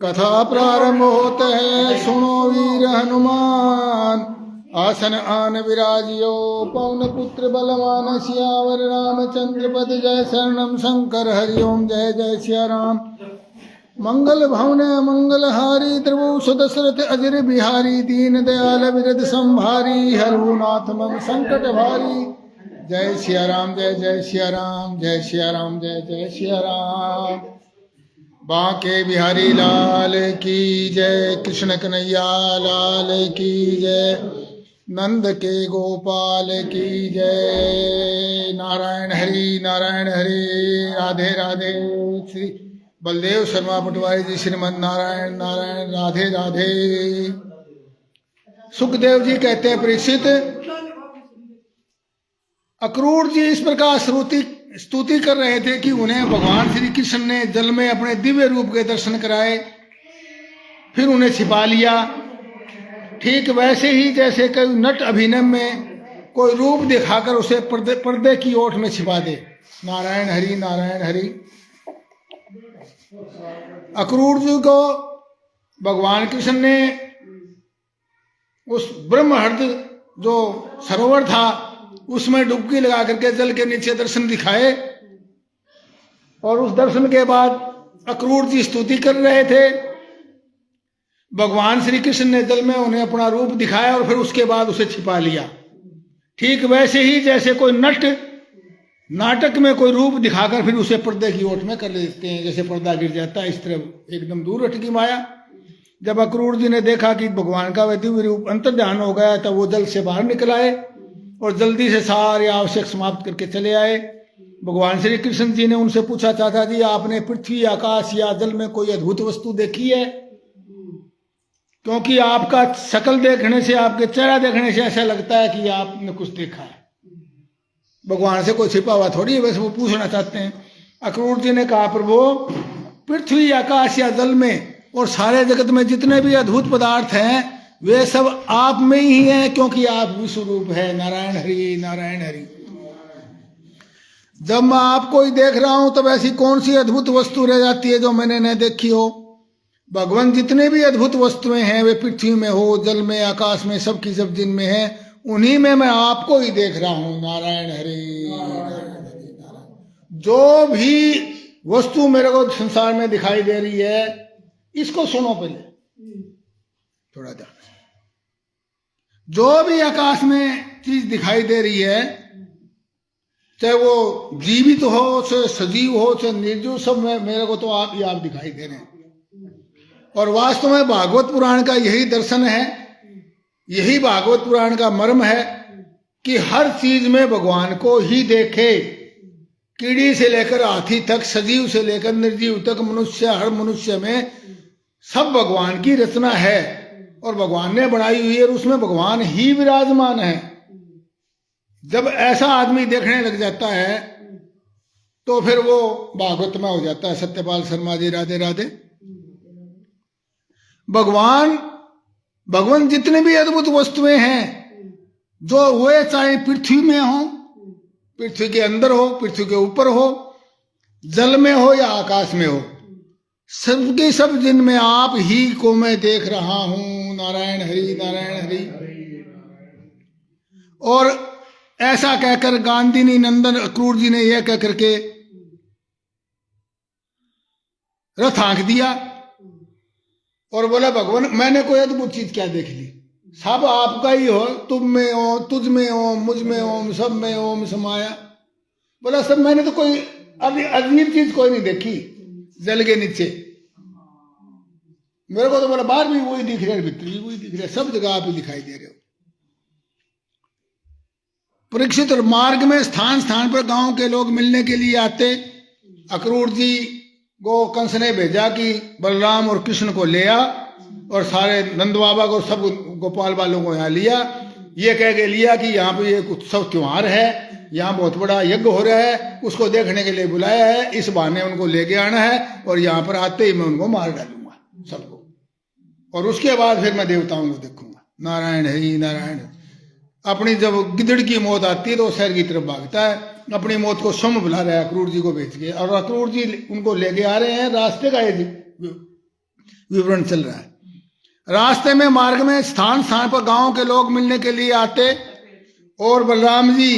कथा प्रारंभ होते है, सुनो वीर हनुमान। आसन आन विराजियो, पवन पुत्र बलवान सियावर रामचंद्र पद। जय शरणम शंकर हरिओम, जय जय सिया राम। मंगल भवन मंगल हारी, त्रिभुवन दशरथ अजर बिहारी। दीन दयाल विरद संभारी, हरहुनाथ मम संकट भारी। जय सिया राम, जय जय सिया राम, जय सिया राम, जय जय सिया राम। बांके बिहारी लाल की जय, कृष्ण कन्हैया लाल की जय, नंद के गोपाल की जय। नारायण हरि नारायण हरि, राधे राधे। श्री बलदेव शर्मा पटवारी जी, श्रीमद नारायण नारायण, राधे राधे। सुखदेव जी कहते हैं, परीक्षित, अक्रूर जी इस प्रकार स्तुति कर रहे थे कि उन्हें भगवान श्री कृष्ण ने जल में अपने दिव्य रूप के दर्शन कराए, फिर उन्हें छिपा लिया। ठीक वैसे ही जैसे कोई नट अभिनय में कोई रूप दिखाकर उसे पर्दे की ओट में छिपा दे। नारायण हरि नारायण हरि। अक्रूर जी को भगवान कृष्ण ने उस ब्रह्महर्द जो सरोवर था उसमें डुबकी लगा करके जल के नीचे दर्शन दिखाए, और उस दर्शन के बाद अक्रूर जी स्तुति कर रहे थे। भगवान श्री कृष्ण ने जल में उन्हें अपना रूप दिखाया और फिर उसके बाद उसे छिपा लिया। ठीक वैसे ही जैसे कोई नट नाटक में कोई रूप दिखाकर फिर उसे पर्दे की ओट में कर लेते हैं, जैसे पर्दा गिर जाता है, इस तरह एकदम दूर हट की माया। जब अक्रूर जी ने देखा कि भगवान का वह दिव्य रूप अंतर्ध्यान हो गया, तब वो जल से बाहर निकल आए और जल्दी से सारे आवश्यक समाप्त करके चले आए। भगवान श्री कृष्ण जी ने उनसे पूछा, चाचा जी आपने पृथ्वी आकाश या जल में कोई अद्भुत वस्तु देखी है? क्योंकि आपका शक्ल देखने से, आपके चेहरा देखने से ऐसा लगता है कि आपने कुछ देखा है। भगवान से कोई छिपा हुआ थोड़ी है, वैसे वो पूछना चाहते हैं। अक्रूर जी ने कहा, प्रभु पृथ्वी आकाश या जल में और सारे जगत में जितने भी अद्भुत पदार्थ हैं वे सब आप में ही हैं, क्योंकि आप विश्व रूप है। नारायण हरि नारायण हरि। जब मैं आपको ही देख रहा हूं तब ऐसी कौन सी अद्भुत वस्तु रह जाती है जो मैंने न देखी हो? भगवान जितने भी अद्भुत वस्तुएं हैं वे पृथ्वी में हो, जल में, आकाश में, सबकी सब जिनमें है, उन्हीं में मैं आपको ही देख रहा हूं। नारायण हरि नारायण हरि। जो भी वस्तु मेरे को संसार में दिखाई दे रही है, इसको सुनो पहले थोड़ा ध्यान। जो भी आकाश में चीज दिखाई दे रही है, चाहे वो जीवित हो, चाहे सजीव हो, चाहे निर्जीव, सब में मेरे को तो आप ही आप दिखाई दे रहे हैं। और वास्तव में भागवत पुराण का यही दर्शन है, यही भागवत पुराण का मर्म है कि हर चीज में भगवान को ही देखे। कीड़ी से लेकर हाथी तक, सजीव से लेकर निर्जीव तक, मनुष्य, हर मनुष्य में सब भगवान की रचना है और भगवान ने बनाई हुई है, और उसमें भगवान ही विराजमान है। जब ऐसा आदमी देखने लग जाता है तो फिर वो भागवत में हो जाता है। सत्यपाल शर्मा जी, राधे राधे। भगवान भगवान जितने भी अद्भुत वस्तुएं हैं जो हुए, चाहे पृथ्वी में हो, पृथ्वी के अंदर हो, पृथ्वी के ऊपर हो, जल में हो या आकाश में हो, सबके सब जिनमें आप ही को मैं देख रहा हूं। नारायण हरि, नारायण हरि। और ऐसा कहकर गांधी नंदन अक्रूर जी ने यह कह करके रथ हाँक दिया और बोला, भगवान मैंने कोई अद्भुत चीज क्या देख ली, सब आपका ही हो, तुम में हो, तुझ में हो, मुझ में हो, सब में ओम समाया। बोला सब मैंने तो कोई अजीब चीज कोई नहीं देखी जल के नीचे, मेरे को तो बोला बाहर भी वही दिख रहा है, भीतर भी वही दिख रहा है, सब जगह आप ही दिखाई दे रहे हो। परीक्षित और मार्ग में स्थान स्थान पर गांव के लोग मिलने के लिए आते। अक्रूर जी को कंस ने भेजा कि बलराम और कृष्ण को ले आ, और सारे नंद बाबा को, सब गोपाल वालों को यहाँ लिया। ये कह के लिया कि यहाँ पे एक उत्सव त्योहार है, यहाँ बहुत बड़ा यज्ञ हो रहा है, उसको देखने के लिए बुलाया है, इस बहाने उनको लेके आना है, और यहाँ पर आते ही मैं उनको मार डालूंगा सबको, और उसके बाद फिर मैं देवताओं को देखूंगा। नारायण हरि, नारायण। अपनी जब गिदड़ की मौत आती है तो शहर की तरफ भागता है, अपनी मौत को स्वयं बुला रहा है अक्रूर जी को भेज के, और अक्रूर जी उनको लेके आ रहे हैं। रास्ते का ये विवरण चल रहा है। रास्ते में मार्ग में स्थान स्थान पर गांव के लोग मिलने के लिए आते, और बलराम जी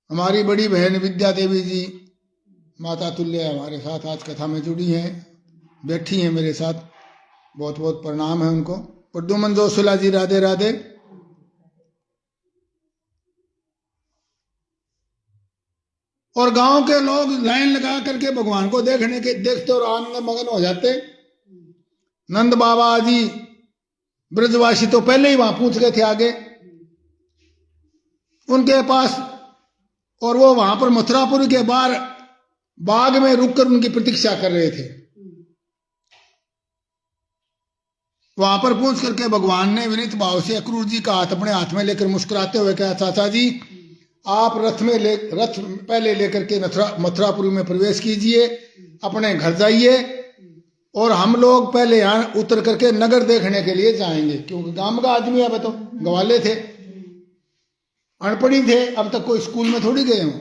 हमारी बड़ी बहन विद्या देवी जी माता तुल्य हमारे साथ आज कथा में जुड़ी हैं, बैठी हैं मेरे साथ, बहुत बहुत प्रणाम है उनको। प्रद्युमन जोशीला जी राधे राधे। और गांव के लोग लाइन लगा करके भगवान को देखते और आनंद मगन हो जाते। नंद बाबा जी ब्रजवासी तो पहले ही वहां पहुंच गए थे आगे उनके पास, और वो वहां पर मथुरापुरी के बाहर बाग में रुककर उनकी प्रतीक्षा कर रहे थे। वहां पर पहुंच करके भगवान ने विनीत भाव से अक्रूर जी का हाथ अपने हाथ में लेकर मुस्कुराते हुए कहा, चाचा जी आप रथ पहले लेकर के मथुरापुरी में प्रवेश कीजिए, अपने घर जाइए, और हम लोग पहले यहाँ उतर करके नगर देखने के लिए जाएंगे, क्योंकि गांव का आदमी अब तो गवाले थे, अनपढ़ी थे, अब तक कोई स्कूल में थोड़ी गए हों।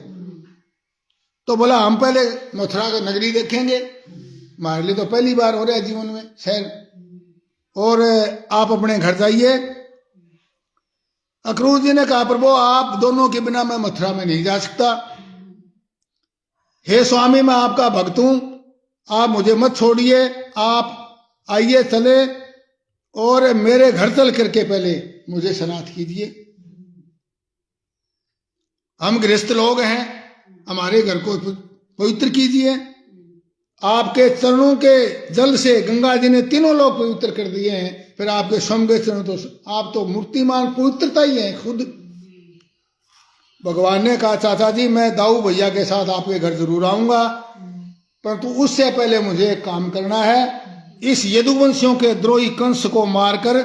तो बोला हम पहले मथुरा का नगरी देखेंगे, हमारे लिए तो पहली बार हो रहा है जीवन में शहर, और आप अपने घर जाइए। अक्रूर जी ने कहा, प्रभु आप दोनों के बिना मैं मथुरा में नहीं जा सकता, हे स्वामी मैं आपका भक्त हूं, आप मुझे मत छोड़िए, आप आइए चले, और मेरे घर चल करके पहले मुझे स्नात कीजिए। हम गृहस्थ लोग हैं, हमारे घर को पवित्र कीजिए। आपके चरणों के जल से गंगा जी ने तीनों लोग पवित्र कर दिए हैं, फिर आपके स्वयं के चरण तो आप तो मूर्तिमान पवित्रता ही है खुद। भगवान ने कहा, चाचा जी मैं दाऊ भैया के साथ आपके घर जरूर आऊंगा, परंतु उससे पहले मुझे एक काम करना है, इस यदुवंशियों के द्रोही कंस को मारकर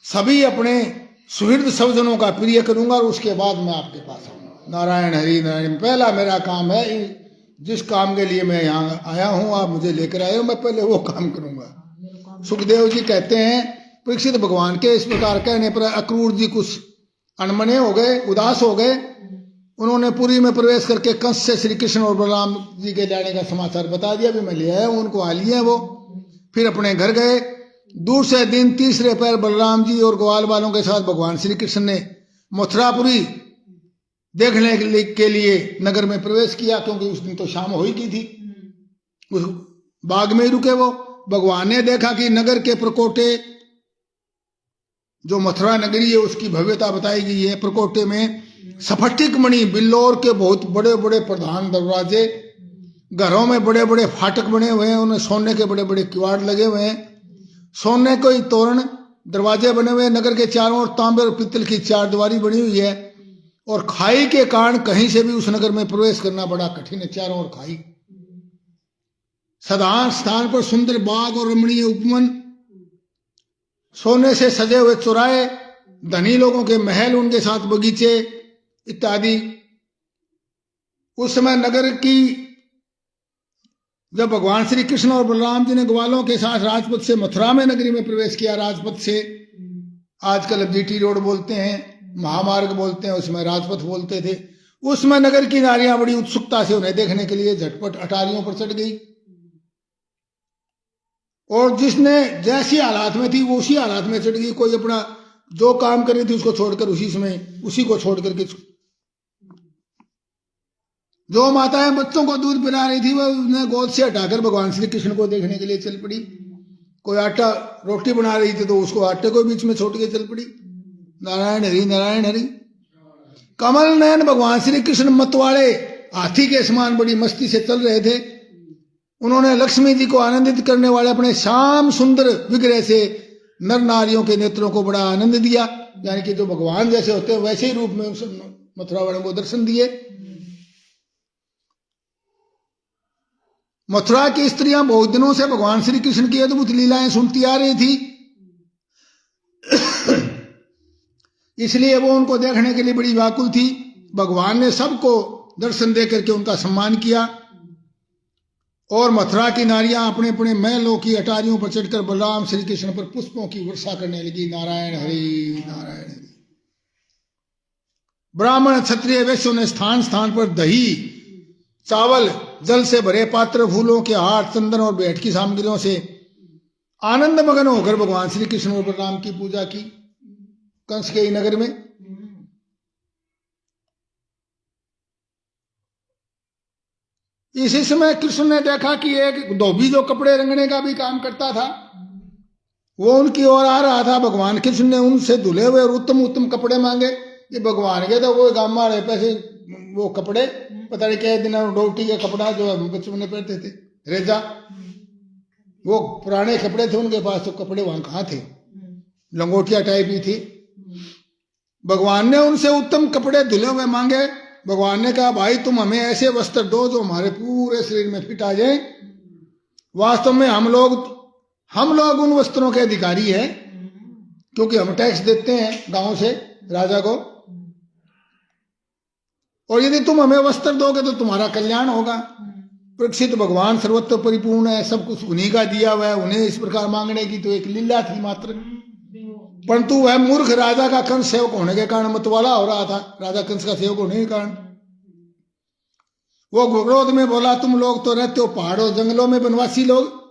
सभी अपने सुहृद सज्जनों का प्रिय करूंगा, और उसके बाद मैं आपके पास आऊंगा। नारायण हरि, नारायण। पहला मेरा काम है, जिस काम के लिए मैं यहाँ आया हूं, आप मुझे लेकर आए हो, मैं पहले वो काम करूंगा। सुखदेव जी कहते हैं, परीक्षित भगवान के इस प्रकार कहने पर अक्रूर जी कुछ अनमने हो गए, उदास हो गए। उन्होंने पुरी में प्रवेश करके कंस से श्री कृष्ण और बलराम जी के लाने का समाचार बता दिया, भी मैं ले आया हूं, उनको आ लिए वो। फिर अपने घर गए। दूसरे दिन तीसरे पैर बलराम जी और ग्वाल वालों के साथ भगवान श्री कृष्ण ने मथुरापुरी देखने के लिए नगर में प्रवेश किया, क्योंकि उस दिन तो शाम हो ही की थी। उस बाग में ही रुके वो। भगवान ने देखा कि नगर के प्रकोटे, जो मथुरा नगरी है उसकी भव्यता बताई गई है। प्रकोटे में स्फटिक मणि बिल्लोर के बहुत बड़े बड़े प्रधान दरवाजे, घरों में बड़े बड़े फाटक बने हुए हैं, उनमें सोने के बड़े बड़े किवाड़ लगे हुए हैं, सोने के तोरण दरवाजे बने हुए हैं। नगर के चारों ओर तांबे और पित्तल की चार दीवारी बनी हुई है, और खाई के कारण कहीं से भी उस नगर में प्रवेश करना बड़ा कठिन है, चारों ओर खाई। साधारण स्थान पर सुंदर बाग और रमणीय उपवन, सोने से सजे हुए चौराहे, धनी लोगों के महल, उनके साथ बगीचे इत्यादि। उस समय नगर की जब भगवान श्री कृष्ण और बलराम जी ने ग्वालों के साथ राजपथ से मथुरा में नगरी में प्रवेश किया, राजपथ से आजकल अब जीटी रोड बोलते हैं, महामार्ग बोलते हैं, उसमें राजपथ बोलते थे, उसमें नगर की नारियां बड़ी उत्सुकता से उन्हें देखने के लिए झटपट अटारियों पर चढ़ गई। और जिसने जैसी हालात में थी वो उसी हालात में चढ़ गई। कोई अपना जो काम कर रही थी उसको छोड़कर उसी को छोड़ करके, जो माताएं बच्चों को दूध पिला रही थी वो उन्हें गोद से हटाकर भगवान श्री कृष्ण को देखने के लिए चल पड़ी। कोई आटा रोटी बना रही थी तो उसको आटे को बीच में छोड़ के चल पड़ी। नारायण हरि नारायण हरि। कमल नयन भगवान श्री कृष्ण मतवाले हाथी के समान बड़ी मस्ती से चल रहे थे। उन्होंने लक्ष्मी जी को आनंदित करने वाले अपने श्याम सुंदर विग्रह से नर नारियों के नेत्रों को बड़ा आनंद दिया, यानी कि जो भगवान जैसे होते हैं वैसे ही रूप में मथुरा वालों को दर्शन दिए। मथुरा की स्त्रियां बहुत दिनों से भगवान श्री कृष्ण की अद्भुत लीलाएं सुनती आ रही थी, इसलिए वो उनको देखने के लिए बड़ी व्याकुल थी। भगवान ने सबको दर्शन दे करके उनका सम्मान किया और मथुरा की नारियां अपने अपने महलों की अटारियों पर चढ़कर बलराम श्री कृष्ण पर पुष्पों की वर्षा करने लगी। नारायण हरि नारायण हरि। ब्राह्मण क्षत्रिय वैश्यों ने स्थान स्थान पर दही चावल जल से भरे पात्र, फूलों के हार, चंदन और भेंट की सामग्रियों से आनंद मगन होकर भगवान श्री कृष्ण और बलराम की पूजा की कंस के नगर में। इसी समय कृष्ण ने देखा कि एक धोबी जो कपड़े रंगने का भी काम करता था वो उनकी ओर आ रहा था। भगवान कृष्ण ने उनसे धुले हुए और उत्तम उत्तम कपड़े मांगे कि भगवान के तो वो गाम रहे पैसे वो कपड़े पता नहीं क्या दिन डोटी का कपड़ा जो बचपन में पहनते थे रेजा, वो पुराने कपड़े थे उनके पास, तो कपड़े वहां कहाँ थे, लंगोटिया टाइप ही थी। भगवान ने उनसे उत्तम कपड़े धुले हुए मांगे। भगवान ने कहा भाई तुम हमें ऐसे वस्त्र दो जो हमारे पूरे शरीर में फिट आ जाए। वास्तव में हम लोग उन वस्त्रों के अधिकारी हैं क्योंकि हम टैक्स देते हैं गांव से राजा को, और यदि तुम हमें वस्त्र दोगे तो तुम्हारा कल्याण होगा। परीक्षित भगवान सर्वत्र परिपूर्ण है, सब कुछ उन्हीं का दिया हुआ है, उन्हें इस प्रकार मांगने की तो एक लीला थी मात्र। परंतु वह मूर्ख राजा का कंस सेवक होने के कारण मतवाला हो रहा था। राजा कंस का सेवक होने के कारण वो क्रोध में बोला तुम लोग तो रहते हो पहाड़ों जंगलों में, बनवासी लोग,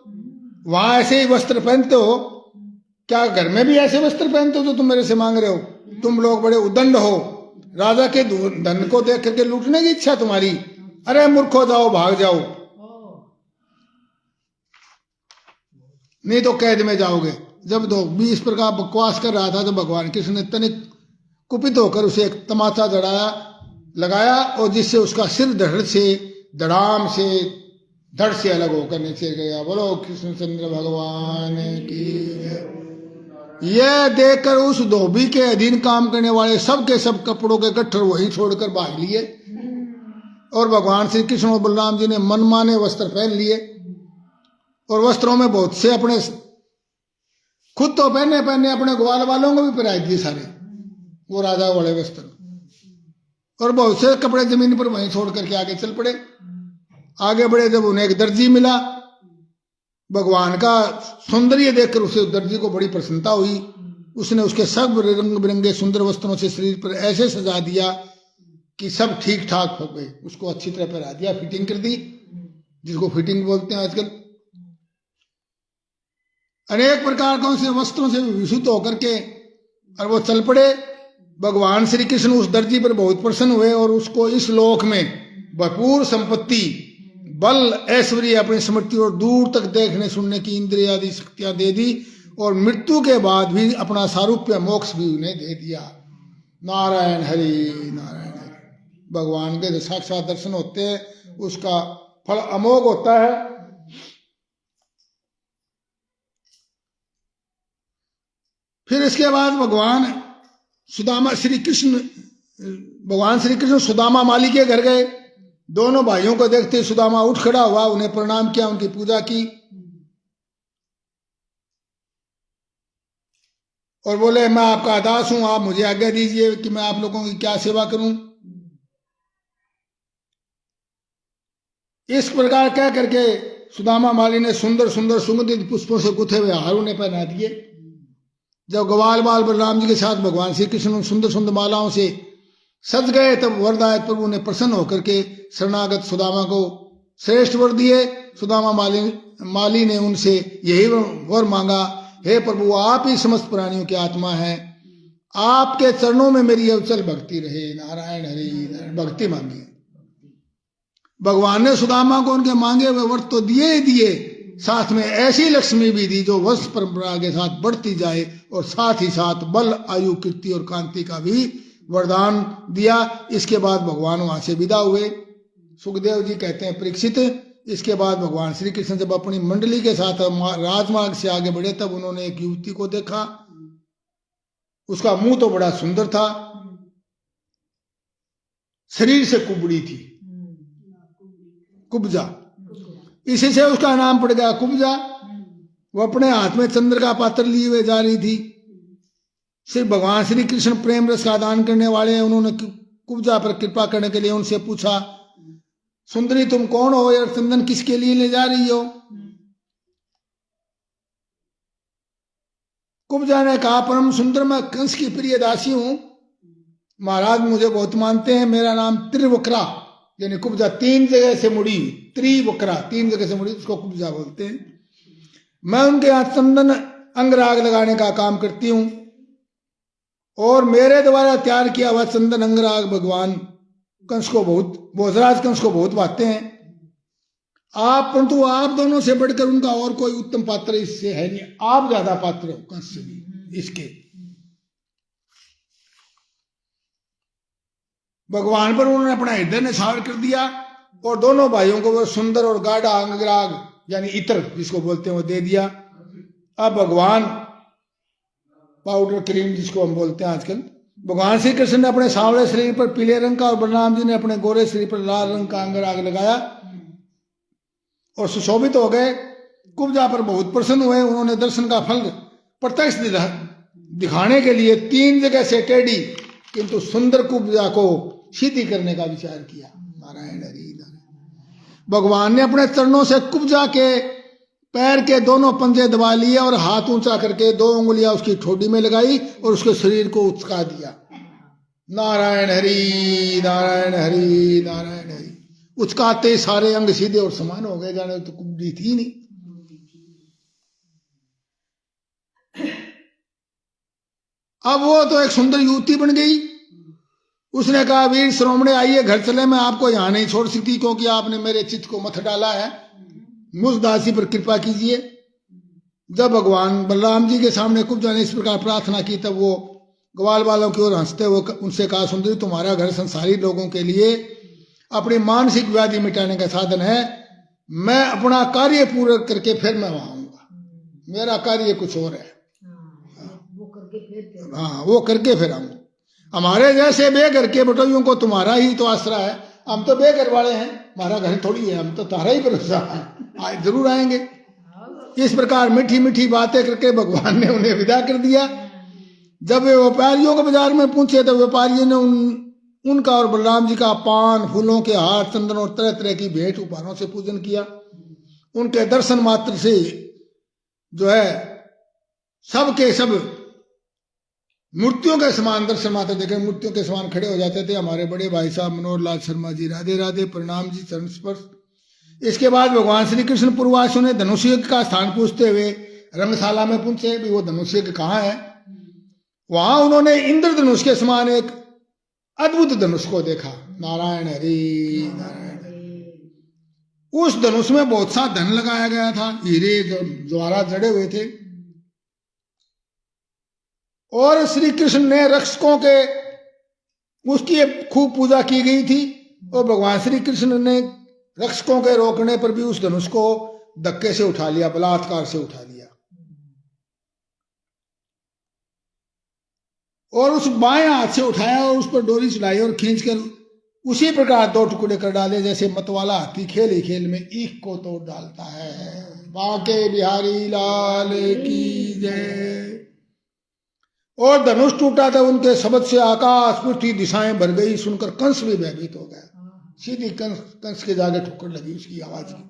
वहां ऐसे ही वस्त्र पहनते हो, क्या घर में भी ऐसे वस्त्र पहनते हो जो तुम मेरे से मांग रहे हो? तुम लोग बड़े उदंड हो, राजा के धन को देख करके लूटने की इच्छा तुम्हारी। अरे मूर्खो जाओ, भाग जाओ, नहीं तो कैद में जाओगे। जब धोबी इस प्रकार बकवास कर रहा था तो भगवान कृष्ण ने तनिक कुपित होकर उसे एक तमाचा लगाया और जिससे उसका सिर धड़ से अलग होकर नीचे गया। बोलो कृष्णचंद्र भगवान की। यह देखकर उस धोबी के अधीन काम करने वाले सब के सब कपड़ों के गट्ठर वहीं छोड़कर भाग लिए और भगवान श्री कृष्ण और बलराम जी ने मनमाने वस्त्र पहन लिए और वस्त्रों में बहुत से अपने खुद तो पहने अपने ग्वाल वालों को भी पहनाए दिए सारे वो राजा वाले वस्त्र, और बहुत से कपड़े जमीन पर वहीं छोड़ करके आगे चल पड़े। आगे बढ़े जब उन्हें एक दर्जी मिला, भगवान का सौंदर्य देखकर उसे दर्जी को बड़ी प्रसन्नता हुई। उसने उसके सब रंग बिरंगे सुंदर वस्त्रों से शरीर पर ऐसे सजा दिया कि सब ठीक ठाक हो गए। उसको अच्छी तरह पहना दिया, फिटिंग कर दी, जिसको फिटिंग बोलते हैं आजकल। अनेक प्रकार के उनसे वस्त्रों से विभूषित होकर के और वो चल पड़े। भगवान श्री कृष्ण उस दर्जी पर बहुत प्रसन्न हुए और उसको इस लोक में भरपूर संपत्ति, बल, ऐश्वर्य, अपनी स्मृति और दूर तक देखने सुनने की इंद्रिय आदि शक्तियां दे दी और मृत्यु के बाद भी अपना सारूप्य मोक्ष भी उन्हें दे दिया। नारायण हरि नारायण हरि। भगवान के साक्षात दर्शन होते हैं, उसका फल अमोघ होता है। फिर इसके बाद भगवान श्री कृष्ण सुदामा माली के घर गए। दोनों भाइयों को देखते सुदामा उठ खड़ा हुआ, उन्हें प्रणाम किया, उनकी पूजा की और बोले मैं आपका दास हूं, आप मुझे आज्ञा दीजिए कि मैं आप लोगों की क्या सेवा करूं। इस प्रकार कह करके सुदामा माली ने सुंदर सुंदर सुगंधित पुष्पों से गुथे हुए हार उन्हें पहना दिए। जब ग्वाल बाल बलराम जी के साथ भगवान श्री कृष्ण उन सुंदर सुंदर मालाओं से सज गए, तब वरदायक प्रभु ने प्रसन्न होकर के शरणागत सुदामा को श्रेष्ठ वर दिए। सुदामा माली ने उनसे यही वर मांगा, हे प्रभु, आप ही समस्त प्राणियों की आत्मा हैं, आपके चरणों में मेरी अविचल भक्ति रहे। नारायण हरि नारायण। भक्ति मांगी। भगवान ने सुदामा को उनके मांगे हुए वर तो दिए ही दिए, साथ में ऐसी लक्ष्मी भी दी जो वंश परंपरा के साथ बढ़ती जाए, और साथ ही साथ बल, आयु, कीर्ति और कांति का भी वरदान दिया। इसके बाद भगवान वहां से विदा हुए। सुखदेव जी कहते हैं, परीक्षित, इसके बाद भगवान श्री कृष्ण जब अपनी मंडली के साथ राजमार्ग से आगे बढ़े, तब उन्होंने एक युवती को देखा। उसका मुंह तो बड़ा सुंदर था, शरीर से कुबड़ी थी, कुब्जा, इसी से उसका नाम पड़ गया कुब्जा। वो अपने हाथ में चंद्र का पात्र लिए हुए जा रही थी। सिर्फ भगवान श्री कृष्ण प्रेम रस का दान करने वाले हैं। उन्होंने कुब्जा पर कृपा करने के लिए उनसे पूछा, सुंदरी तुम कौन हो यार, चंदन किसके लिए ले जा रही हो? कुब्जा ने कहा, परम सुंदर, मैं कंस की प्रिय दासी हूं, महाराज मुझे बहुत मानते हैं। मेरा नाम त्रिवक्रा, यानी कुब्जा 3 जगह से मुड़ी, त्रिवक्रा 3 जगह से मुड़ी, उसको कुब्जा बोलते हैं। मैं उनके यहाँ चंदन अंगराग लगाने का काम करती हूं, और मेरे द्वारा तैयार किया हुआ चंदन अंगराग भगवान कंस को भोजराज कंस को बहुत भाते हैं। परंतु आप दोनों से बढ़कर उनका और कोई उत्तम पात्र इससे है नहीं। आप ज्यादा पात्र हो कंस से भी इसके। भगवान पर उन्होंने अपना हृदय निछावर कर दिया, और दोनों भाइयों को वो सुंदर और गाढ़ा अंगराग यानी इत्र जिसको बोलते हैं वो दे दिया। अब भगवान पाउडर क्रीम जिसको हम बोलते हैं आजकल, भगवान श्री कृष्ण ने अपने सांवले शरीर पर पीले रंग का, और बलराम जी ने अपने गोरे शरीर पर लाल रंग का अंगराग लगाया और सुशोभित हो गए। कुब्जा पर बहुत प्रसन्न हुए। उन्होंने दर्शन का फल प्रत्यक्ष दिखाने के लिए 3 जगह से टेढ़ी किंतु सुंदर कुब्जा को सीधी करने का विचार किया। नारायण हरि नारायण। भगवान ने अपने चरणों से कुब्जा के पैर के दोनों पंजे दबा लिए और हाथ ऊंचा करके 2 उंगलियां उसकी ठोडी में लगाई और उसके शरीर को उचका दिया। नारायण हरि नारायण हरि नारायण हरि। उचकाते सारे अंग सीधे और समान हो गए, जाने तो कुब्जी थी नहीं। अब वो तो एक सुंदर युवती बन गई। उसने कहा, वीर श्रोमणे आइए घर चले, मैं आपको यहां नहीं छोड़ सकती क्योंकि आपने मेरे चित्त को मथ डाला है, मुझ दासी पर कृपा कीजिए। जब भगवान बलराम जी के सामने कुब्जा ने इस प्रकार प्रार्थना की, तब वो ग्वाल वालों की ओर हंसते हुए उनसे कहा, सुंदरी तुम्हारा घर संसारी लोगों के लिए अपनी मानसिक व्याधि मिटाने का साधन है। मैं अपना कार्य पूरा करके फिर मैं वहां आऊंगा, मेरा कार्य कुछ और है। हाँ, वो करके फिर आऊंगा। हमारे जैसे बेघर के बटोइयों को तुम्हारा ही तो आसरा है। हम तो बेघर वाले हैं, हमारा घर थोड़ी है, हम तो तारा ही भरोसा है, आज जरूर आएंगे। इस प्रकार मीठी मीठी बातें करके भगवान ने उन्हें विदा कर दिया। जब वे व्यापारियों को बाजार में पहुंचे तो व्यापारियों ने उनका और बलराम जी का पान, फूलों के हार, चंदन और तरह तरह की भेंट उपहारों से पूजन किया। उनके दर्शन मात्र से जो है सबके सब मूर्तियों के समान दर्शन मात्र देखे, मूर्तियों के समान खड़े हो जाते थे। हमारे बड़े भाई साहब मनोहर लाल शर्मा जी, राधे राधे, प्रणाम जी, चरण स्पर्श। इसके बाद भगवान श्री कृष्ण पूर्ववासियों ने धनुष यज्ञ का स्थान पूछते हुए रंगशाला में पहुंचे भी वो धनुष यज्ञ कहाँ है। वहां उन्होंने इंद्रधनुष के समान एक अद्भुत धनुष को देखा। नारायण हरि नारायण हरि। उस धनुष में बहुत सा धन लगाया गया था, हीरे द्वारा जड़े हुए थे। और श्री कृष्ण ने रक्षकों के उसकी खूब पूजा की गई थी। और भगवान श्री कृष्ण ने रक्षकों के रोकने पर भी उस धनुष को धक्के से उठा लिया, बलात्कार से उठा लिया। और उस बाएं हाथ से उठाया और उस पर डोरी चढ़ाई और खींचकर उसी प्रकार 2 टुकड़े कर डाले जैसे मतवाला हाथी खेल ही खेल में ईख को तोड़ डालता है। बांके बिहारी लाल की जय। और धनुष टूटा था, उनके शब्द से आकाश पृथ्वी दिशाएं भर गई। सुनकर कंस भी भयभीत हो गया। सीधी कंस के जागे ठोकर लगी उसकी आवाज की।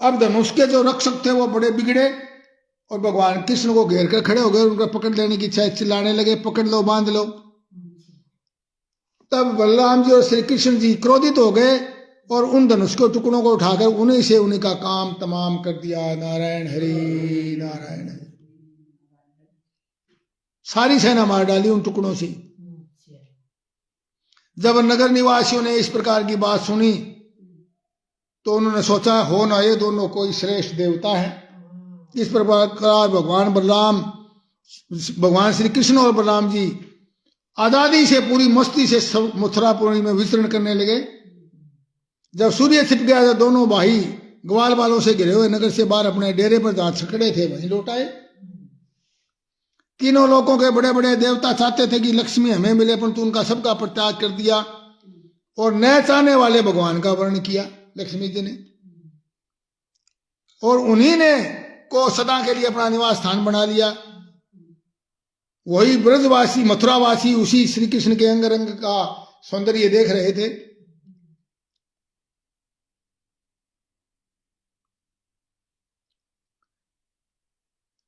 अब धनुष के जो रक्षक थे वो बड़े बिगड़े और भगवान कृष्ण को घेर कर खड़े हो गए, उनका पकड़ लेने की इच्छा, चिल्लाने लगे पकड़ लो बांध लो। तब बलराम जी और श्री कृष्ण जी क्रोधित हो गए और उन धनुष के टुकड़ों को उठाकर उन्हीं से उन्हीं का काम तमाम कर दिया। नारायण हरि नारायण हरि। सारी सेना मार डाली उन टुकड़ों से। जब नगर निवासियों ने इस प्रकार की बात सुनी तो उन्होंने सोचा हो ना ये दोनों कोई श्रेष्ठ देवता है। इस प्रकार भगवान श्री कृष्ण और बलराम जी आजादी से पूरी मस्ती से मथुरापुरी में विचरण करने लगे। जब सूर्य छिप गया तो दोनों भाई ग्वाल बालों से घिरे हुए नगर से बाहर अपने डेरे पर जहां छकड़े थे वहीं लौट आए। तीनों लोगों के बड़े बड़े देवता चाहते थे कि लक्ष्मी हमें मिले, परंतु उनका सबका परित्याग कर दिया और नए चाहने वाले भगवान का वर्ण किया लक्ष्मी जी ने, और उन्हीं ने को सदा के लिए अपना निवास स्थान बना लिया। वही ब्रजवासी मथुरावासी उसी श्री कृष्ण के अंग रंग का सौंदर्य देख रहे थे।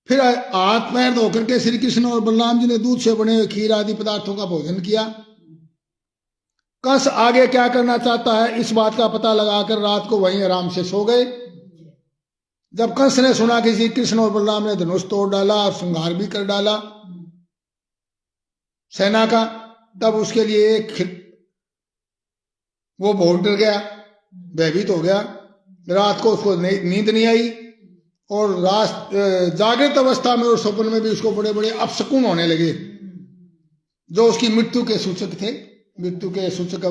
फिर हाथ पैर धो करके श्री कृष्ण और बलराम जी ने दूध से बने हुए खीर आदि पदार्थों का भोजन किया। कंस आगे क्या करना चाहता है इस बात का पता लगाकर रात को वहीं आराम से सो गए। जब कंस ने सुना कि श्री कृष्ण और बलराम ने धनुष तोड़ डाला और श्रृंगार भी कर डाला सेना का, तब उसके लिए वो बहुत डर गया, भयभीत हो गया। रात को उसको नींद नहीं आई और जागृत अवस्था में और स्वप्न में भी उसको बड़े बड़े अपशकुन होने लगे जो उसकी मृत्यु के सूचक थे। मृत्यु के सूचक,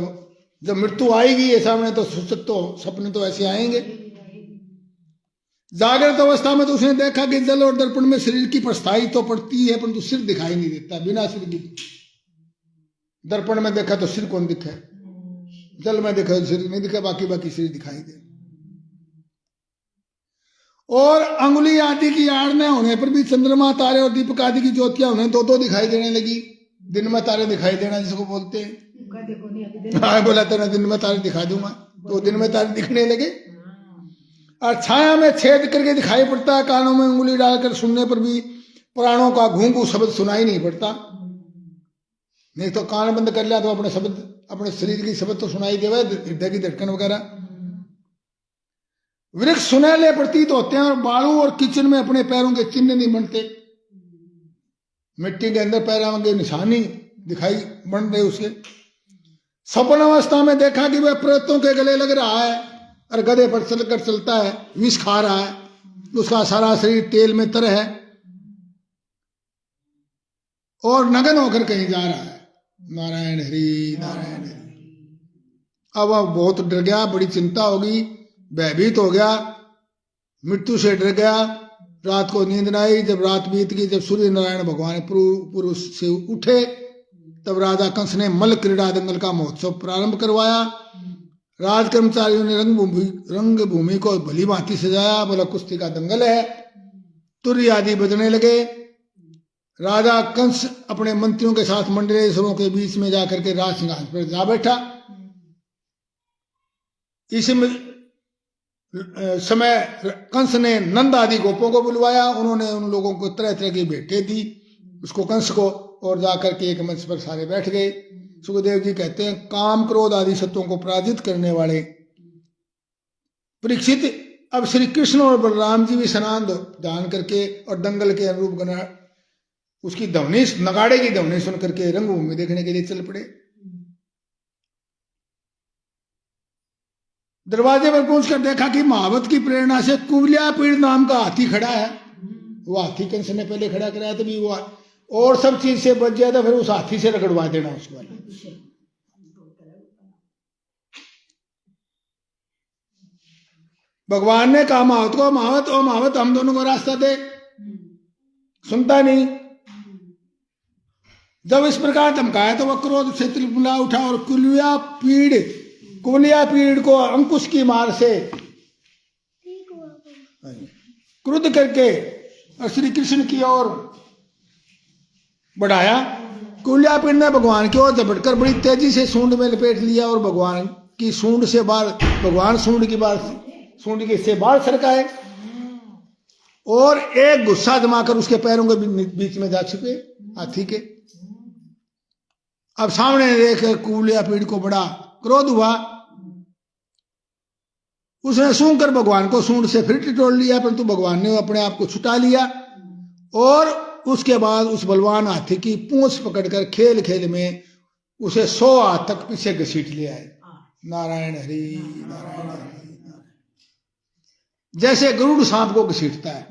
जब मृत्यु आएगी ये सामने तो सूचक तो सपने तो ऐसे आएंगे। जागृत अवस्था में तो उसने देखा कि जल और दर्पण में शरीर की परछाई तो पड़ती है परंतु सिर दिखाई नहीं देता, बिना सिर की। दर्पण में देखा तो सिर कौन दिखे, जल में देखा तो सिर नहीं दिखा, बाकी सिर दिखाई दे। और अंगुली आदि की आड़ न होने पर भी चंद्रमा तारे और दीपक आदि की ज्योतियां उन्हें दो दिखाई देने लगी। दिन में तारे दिखाई देना जिसको बोलते हैं, हाँ बोला तेरा दिन में तारे दिखा दूंगा, तो दिन में तारे दिखने लगे। और छाया में छेद करके दिखाई पड़ता है, कानों में उंगली डालकर सुनने पर भी प्राणों का घूंघू शब्द सुनाई नहीं पड़ता। नहीं तो कान बंद कर लिया तो अपने शब्द, अपने शरीर की शब्द तो सुनाई देवा, हृदय की धड़कन वगैरह। वृक्ष सुनहले प्रतीत होते हैं और बालू और किचन में अपने पैरों के चिन्ह नहीं बनते। मिट्टी के अंदर पैरों के निशानी दिखाई बन रहे उसके। सपन अवस्था में देखा कि वह प्रेतों के गले लग रहा है और गधे पर चलकर चलता है, विष खा रहा है, उसका सारा शरीर तेल में तर है और नग्न होकर कहीं जा रहा है। नारायण हरि नारायण हरि। अब वह बहुत डर गया, बड़ी चिंता होगी, भयभीत हो गया, मृत्यु से डर गया। रात को नींद न आई। जब रात बीत गई, जब सूर्य नारायण भगवान पूर्व से उठे, तब राजा कंस ने मल्ल क्रीड़ा दंगल का महोत्सव प्रारंभ करवाया। राज कर्मचारियों ने रंगभूमि को भली भांति सजाया। बोला कुश्ती का दंगल है, तुर्य आदि बजने लगे। राजा कंस अपने मंत्रियों के साथ मंडलेश्वरों के बीच में जाकर के राज सिंहासन पर जा बैठा। इस समय कंस ने नंद आदि गोपों को बुलवाया। उन्होंने उन लोगों को तरह तरह की भेंटें दी उसको, कंस को, और जाकर के एक मंच पर सारे बैठ गए। सुखदेव जी कहते हैं, काम क्रोध आदि सत्वों को पराजित करने वाले परीक्षित अब श्री कृष्ण और बलराम जी भी स्नान दान करके और दंगल के अनुरूप उसकी ध्वनि, नगाड़े की ध्वनि सुन करके रंगभूमि देखने के लिए चल पड़े। दरवाजे पर पहुंचकर देखा कि महावत की प्रेरणा से कुवलियापीड़ नाम का हाथी खड़ा है। वो हाथी कंस ने पहले खड़ा कराया, तभी वो और सब चीज से बच जाए तो फिर उस हाथी से रगड़वा देना उसको। भगवान ने कहा महावत को, महावत ओ महावत हम दोनों को रास्ता दे, सुनता नहीं। जब इस प्रकार धमकाया तो वह क्रोध से त्रिपुला उठा और कुवलियापीड़ को अंकुश की मार से क्रुद्ध करके और श्री कृष्ण की ओर बढ़ाया। कुवलियापीड़ ने भगवान की ओर झपटकर बड़ी तेजी से सूंड में लपेट लिया और भगवान की सूंड से बाहर, भगवान सूंड की बाहर सूंड के से बाल सरकाए और एक गुस्सा जमाकर उसके पैरों के बीच में जा छुपे हाथी के। अब सामने देखकर कुलिया पीड़ को बड़ा क्रोध हुआ, उसने सूंघ कर भगवान को सूंड से फिर टिटोल लिया, परंतु भगवान ने अपने आप को छुटा लिया और उसके बाद उस बलवान हाथी की पूंछ पकड़कर खेल खेल में उसे 100 हाथ तक पीछे घसीट लिया है। नारायण हरि नारायण हरि, जैसे गरुड़ सांप को घसीटता है।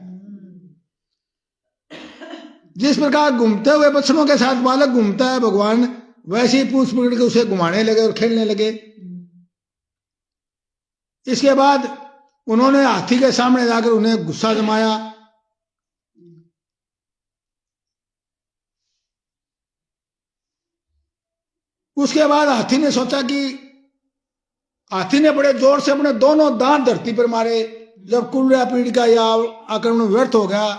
जिस प्रकार घूमते हुए बच्चों के साथ बालक घूमता है, भगवान वैसे ही पूंछ पकड़ के उसे घुमाने लगे और खेलने लगे। इसके बाद उन्होंने हाथी के सामने जाकर उन्हें गुस्सा जमाया। उसके बाद हाथी ने सोचा कि हाथी ने बड़े जोर से अपने दोनों दांत धरती पर मारे। जब कुलिया पीड़ का यह आक्रमण व्यर्थ हो गया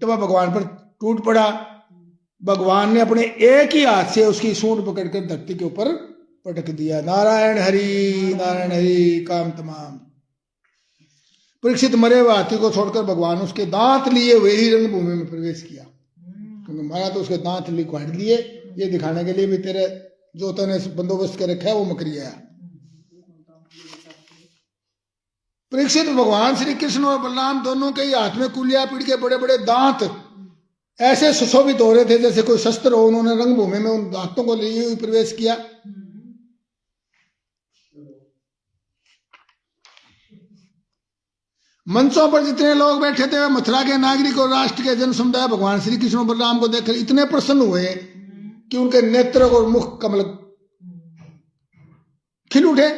तो वह भगवान पर टूट पड़ा। भगवान ने अपने एक ही हाथ से उसकी सूंड पकड़कर धरती के ऊपर पटक दिया। नारायण हरि काम तमाम। परीक्षित मरे हुए हाथी को छोड़कर भगवान उसके दांत लिए हुए ही रणभूमि में प्रवेश किया, क्योंकि मारा तो उसके दांत काट लिए, ये दिखाने के लिए भी तेरे जो तने बंदोबस्त कर रखा है वो मकरिया है। परीक्षित भगवान श्री कृष्ण और बलराम दोनों के ही हाथ में कुलिया पीड़ के बड़े बड़े दांत ऐसे सुशोभित हो रहे थे जैसे कोई शस्त्र हो। उन्होंने रंगभूमि में उन दांतों को लिए हुए प्रवेश किया। मंचों पर जितने लोग बैठे थे, मथुरा के नागरिक और राष्ट्र के जन समुदाय भगवान श्री कृष्ण और बलराम को देखकर इतने प्रसन्न हुए कि उनके नेत्र और मुख कमल खिल उठे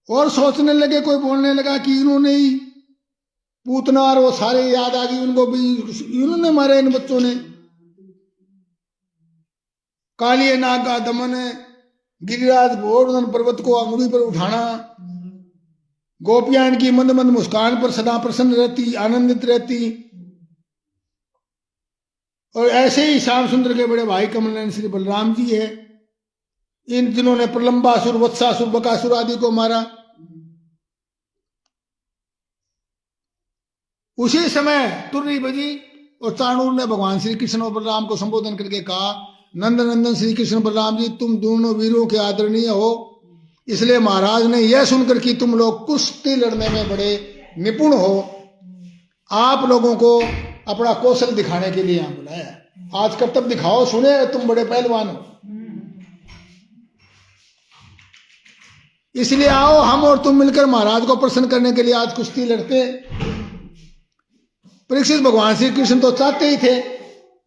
और सोचने लगे, कोई बोलने लगा कि इन्होंने ही पूतना और वो सारे याद आ गई उनको भी, इन्होंने मारे इन बच्चों ने। कालिए नाग का दमन, गिरिराज गोवर्धन पर्वत को अंगुली पर उठाना, गोपियां इनकी मंद मंद मुस्कान पर सदा प्रसन्न रहती, आनंदित रहती। और ऐसे ही श्याम सुंदर के बड़े भाई कमल श्री बलराम जी है, इन जिन्होंने प्रलंबासुर, वत्सासुर, बकासुर आदि को मारा। उसी समय तुर्री बजी और चाणूर ने भगवान श्री कृष्ण और बलराम को संबोधन करके कहा, नंद नंदन श्री कृष्ण बलराम जी, तुम दोनों वीरों के आदरणीय हो, इसलिए महाराज ने यह सुनकर कि तुम लोग कुश्ती लड़ने में बड़े निपुण हो, आप लोगों को अपना कौशल दिखाने के लिए यहाँ बुलाया। आज कर्तव्य दिखाओ, सुने तुम बड़े पहलवान हो, इसलिए आओ हम और तुम मिलकर महाराज को प्रसन्न करने के लिए आज कुश्ती लड़ते। परीक्षित भगवान श्री कृष्ण तो चाहते ही थे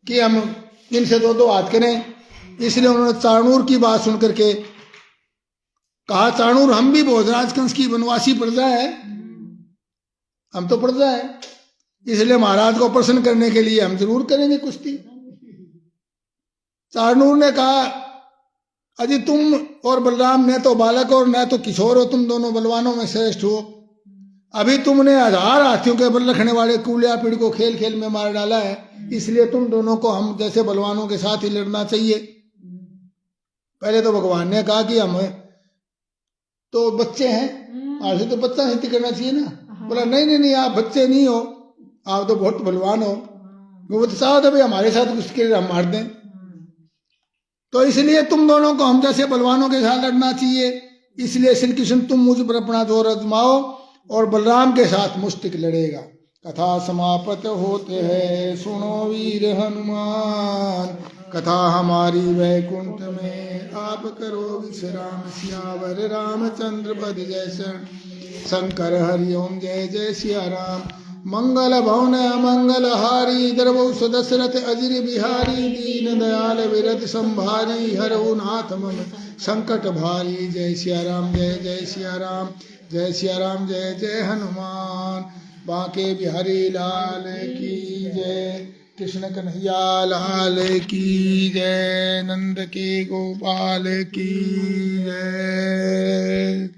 कि हम इनसे दो हाथ करें, इसलिए उन्होंने चाणूर की बात सुनकर के कहा, चाणूर हम भी भोजराज कंस की वनवासी प्रजा है, हम तो प्रजा है, इसलिए महाराज को प्रसन्न करने के लिए हम जरूर करेंगे कुश्ती। चाणूर ने कहा, अजी तुम और बलराम न तो बालक और न तो किशोर हो, तुम दोनों बलवानों में श्रेष्ठ हो। अभी तुमने 1000 हाथियों के बल रखने वाले कुलिया पीड़ को खेल खेल में मार डाला है, इसलिए तुम दोनों को हम जैसे बलवानों के साथ ही लड़ना चाहिए। पहले तो भगवान ने कहा कि हम तो बच्चे हैं, आज तो बच्चा नीति करना चाहिए ना। बोला नहीं, आप बच्चे नहीं हो, आप तो बहुत बलवान हो, वो तो चाहो तो भाई हमारे साथ कुछ के हम मार दें, तो इसलिए तुम दोनों को हम जैसे बलवानों के साथ लड़ना चाहिए। इसलिए श्री कृष्ण तुम मुझ पर अपना जोर आजमाओ और बलराम के साथ मुश्तिक लड़ेगा। कथा समाप्त होते है, सुनो वीर हनुमान, कथा हमारी वैकुंठ में आप करो विश्राम। सियावर रामचंद्र पद जय शंकर हरिओम जय जय सिया राम। मंगल भवन मंगल हारी, दरबौस दशरथ अजिर बिहारी, दीन दयाल विरत संभारी, हरऊ नाथ मम संकट भारी। जय सिया राम जय जय सिया राम, जय सिया राम जय जय हनुमान। बांके बिहारी लाल की जय, कृष्ण कन्हैया लाल की जय, नंद के गोपाल की जय।